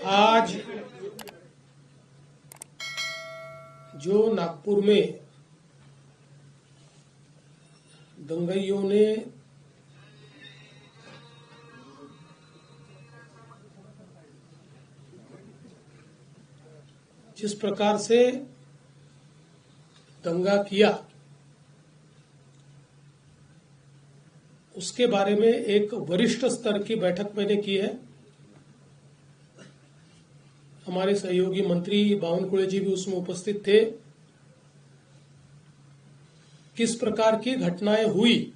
आज जो नागपुर में दंगाइयों ने जिस प्रकार से दंगा किया उसके बारे में एक वरिष्ठ स्तर की बैठक मैंने की है। हमारे सहयोगी मंत्री बावनकुळे जी भी उसमें उपस्थित थे। किस प्रकार की घटनाएं हुई,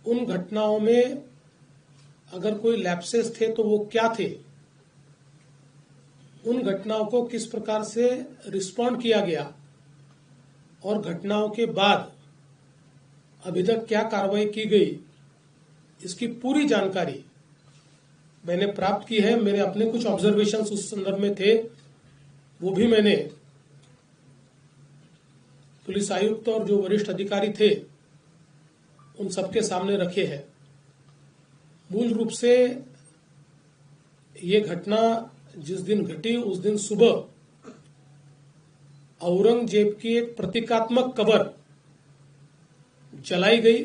उन घटनाओं में अगर कोई लैप्सेस थे तो वो क्या थे, उन घटनाओं को किस प्रकार से रिस्पॉन्ड किया गया और घटनाओं के बाद अभी तक क्या कार्रवाई की गई, इसकी पूरी जानकारी मैंने प्राप्त की है। मेरे अपने कुछ ऑब्जर्वेशंस उस संदर्भ में थे, वो भी मैंने पुलिस आयुक्त और जो वरिष्ठ अधिकारी थे उन सबके सामने रखे हैं। मूल रूप से ये घटना जिस दिन घटी उस दिन सुबह औरंगजेब की एक प्रतीकात्मक कब्र जलाई गई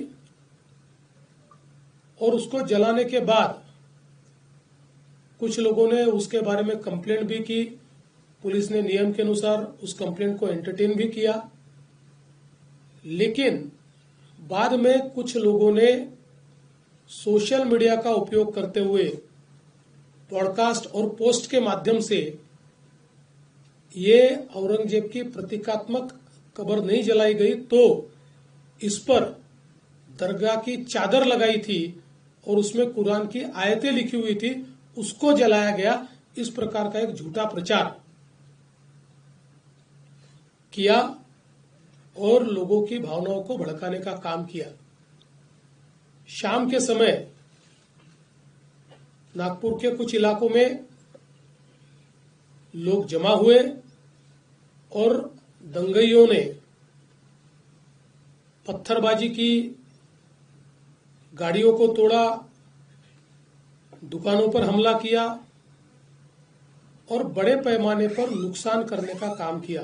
और उसको जलाने के बाद कुछ लोगों ने उसके बारे में कंप्लेंट भी की। पुलिस ने नियम के अनुसार उस कंप्लेंट को एंटरटेन भी किया, लेकिन बाद में कुछ लोगों ने सोशल मीडिया का उपयोग करते हुए पॉडकास्ट और पोस्ट के माध्यम से ये औरंगजेब की प्रतीकात्मक कब्र नहीं जलाई गई तो इस पर दरगाह की चादर लगाई थी और उसमें कुरान की आयतें लिखी हुई थी, उसको जलाया गया। इस प्रकार का एक झूठा प्रचार किया और लोगों की भावनाओं को भड़काने का काम किया। शाम के समय नागपुर के कुछ इलाकों में लोग जमा हुए और दंगाइयों ने पत्थरबाजी की, गाड़ियों को तोड़ा, दुकानों पर हमला किया और बड़े पैमाने पर नुकसान करने का काम किया।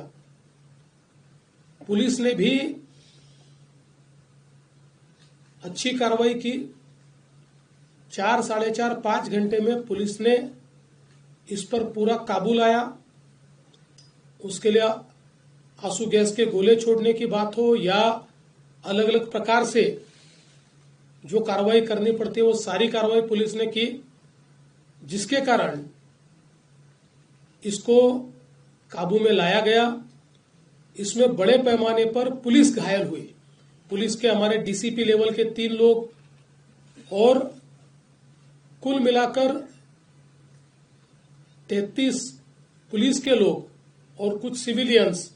पुलिस ने भी अच्छी कार्रवाई की। 4, साढ़े 4, 5 घंटे में पुलिस ने इस पर पूरा काबू लाया। उसके लिए आंसू गैस के गोले छोड़ने की बात हो या अलग अलग प्रकार से जो कार्रवाई करनी पड़ती है वो सारी कार्रवाई पुलिस ने की, जिसके कारण इसको काबू में लाया गया। इसमें बड़े पैमाने पर पुलिस घायल हुई। पुलिस के हमारे डीसीपी लेवल के 3 लोग और कुल मिलाकर 33 पुलिस के लोग और कुछ सिविलियंस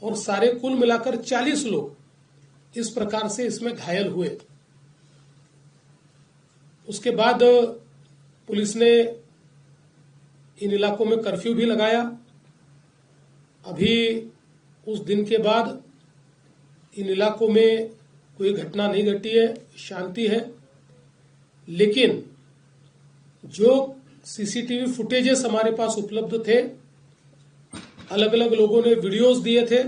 और सारे कुल मिलाकर 40 लोग इस प्रकार से इसमें घायल हुए। उसके बाद पुलिस ने इन इलाकों में कर्फ्यू भी लगाया। अभी उस दिन के बाद इन इलाकों में कोई घटना नहीं घटी है, शांति है। लेकिन जो सीसीटीवी फुटेजेस हमारे पास उपलब्ध थे, अलग अलग लोगों ने वीडियोस दिए थे,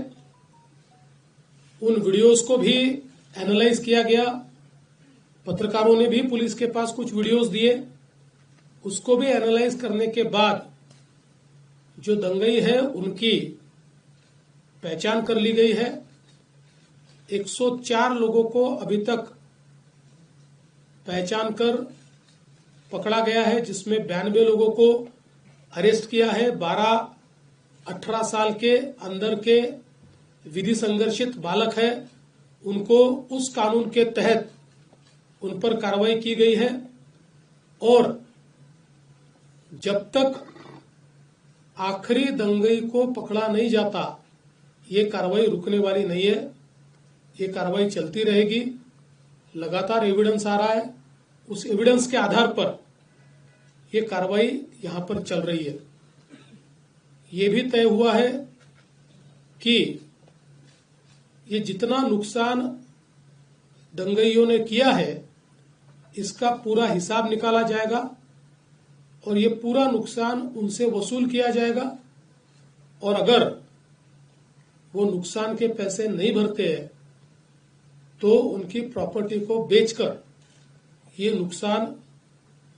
उन वीडियोस को भी एनालाइज किया गया। पत्रकारों ने भी पुलिस के पास कुछ वीडियोस दिए, उसको भी एनालाइज करने के बाद जो दंगाई है उनकी पहचान कर ली गई है। 104 लोगों को अभी तक पहचान कर पकड़ा गया है, जिसमें 92 लोगों को अरेस्ट किया है। 12-18 साल के अंदर के विधि संघर्षित बालक है, उनको उस कानून के तहत उन पर कार्रवाई की गई है और जब तक आखिरी दंगाई को पकड़ा नहीं जाता ये कार्रवाई रुकने वाली नहीं है। ये कार्रवाई चलती रहेगी। लगातार एविडेंस आ रहा है, उस एविडेंस के आधार पर ये कार्रवाई यहां पर चल रही है। ये भी तय हुआ है कि ये जितना नुकसान दंगाइयों ने किया है इसका पूरा हिसाब निकाला जाएगा और ये पूरा नुकसान उनसे वसूल किया जाएगा। और अगर वो नुकसान के पैसे नहीं भरते हैं तो उनकी प्रॉपर्टी को बेचकर ये नुकसान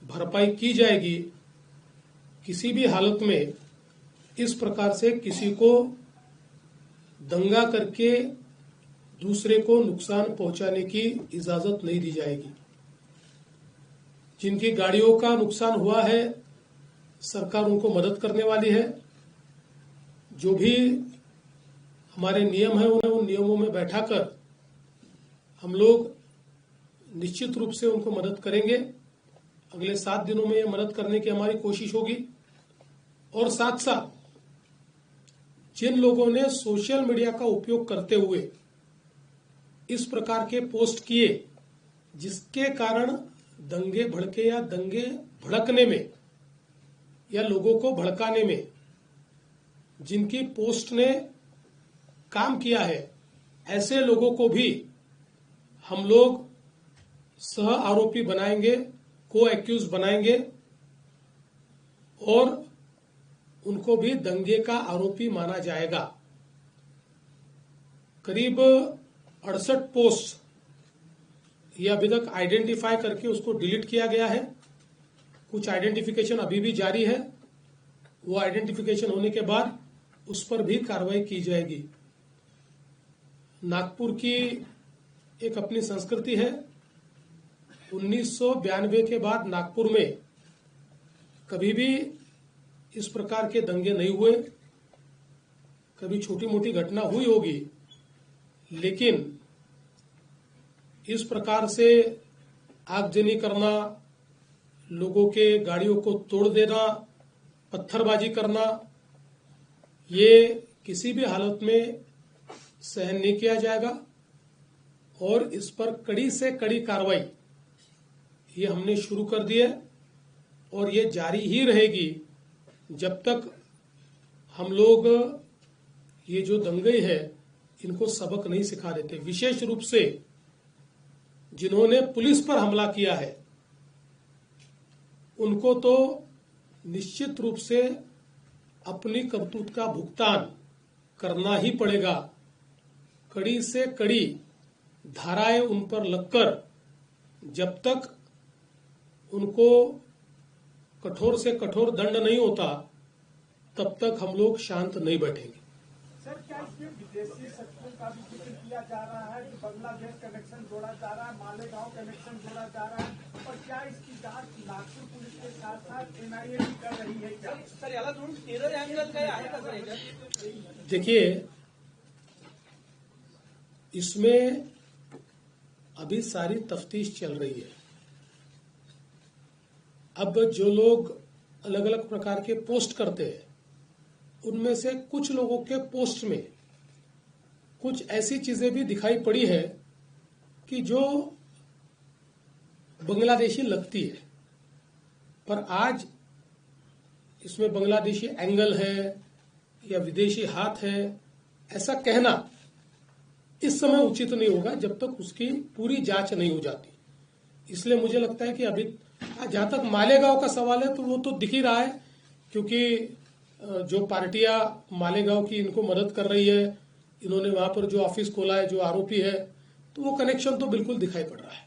भरपाई की जाएगी। किसी भी हालत में इस प्रकार से किसी को दंगा करके दूसरे को नुकसान पहुंचाने की इजाजत नहीं दी जाएगी। जिनकी गाड़ियों का नुकसान हुआ है सरकार उनको मदद करने वाली है। जो भी हमारे नियम है उन्हें उन नियमों में बैठाकर हम लोग निश्चित रूप से उनको मदद करेंगे। अगले 7 दिनों में ये मदद करने की हमारी कोशिश होगी। और साथ साथ जिन लोगों ने सोशल मीडिया का उपयोग करते हुए इस प्रकार के पोस्ट किए जिसके कारण दंगे भड़के या दंगे भड़कने में या लोगों को भड़काने में जिनकी पोस्ट ने काम किया है, ऐसे लोगों को भी हम लोग सह आरोपी बनाएंगे, को एक्यूज बनाएंगे और उनको भी दंगे का आरोपी माना जाएगा। करीब 68 पोस्ट ये अभी तक आइडेंटिफाई करके उसको डिलीट किया गया है। कुछ आइडेंटिफिकेशन अभी भी जारी है। वो आइडेंटिफिकेशन होने के बाद उस पर भी कार्रवाई की जाएगी। नागपुर की एक अपनी संस्कृति है। 1992 के बाद नागपुर में कभी भी इस प्रकार के दंगे नहीं हुए। कभी छोटी मोटी घटना हुई होगी, लेकिन इस प्रकार से आगजनी करना, लोगों के गाड़ियों को तोड़ देना, पत्थरबाजी करना, ये किसी भी हालत में सहन नहीं किया जाएगा। और इस पर कड़ी से कड़ी कार्रवाई ये हमने शुरू कर दी है और ये जारी ही रहेगी जब तक हम लोग ये जो दंगे हैं इनको सबक नहीं सिखा देते। विशेष रूप से जिन्होंने पुलिस पर हमला किया है उनको तो निश्चित रूप से अपनी करतूत का भुगतान करना ही पड़ेगा। कड़ी से कड़ी धाराएं उन पर लगकर जब तक उनको कठोर से कठोर दंड नहीं होता तब तक हम लोग शांत नहीं बैठेंगे। सर, क्या इसमें विदेशी शक्तियों का भी जिक्र किया जा रहा है कि बांग्लादेश कनेक्शन जोड़ा जा रहा है, मालेगांव कनेक्शन जोड़ा जा रहा है, और क्या इसकी जांच नागपुर पुलिस के साथ साथ एनआईए भी कर रही है? क्या सर याला जोडून टेरर अँगल काय आहे का सर याच्यात? देखिए, इसमें अभी सारी तफ्तीश चल रही है। अब जो लोग अलग अलग प्रकार के पोस्ट करते हैं उनमें से कुछ लोगों के पोस्ट में कुछ ऐसी चीजें भी दिखाई पड़ी है कि जो बांग्लादेशी लगती है, पर आज इसमें बांग्लादेशी एंगल है या विदेशी हाथ है ऐसा कहना इस समय उचित नहीं होगा जब तक उसकी पूरी जांच नहीं हो जाती। इसलिए मुझे लगता है कि अभी जहां तक मालेगांव का सवाल है तो वो तो दिख ही रहा है, क्योंकि जो पार्टियां मालेगांव की इनको मदद कर रही है, इन्होंने वहां पर जो ऑफिस खोला है, जो आरोपी है, तो वो कनेक्शन तो बिल्कुल दिखाई पड़ रहा है।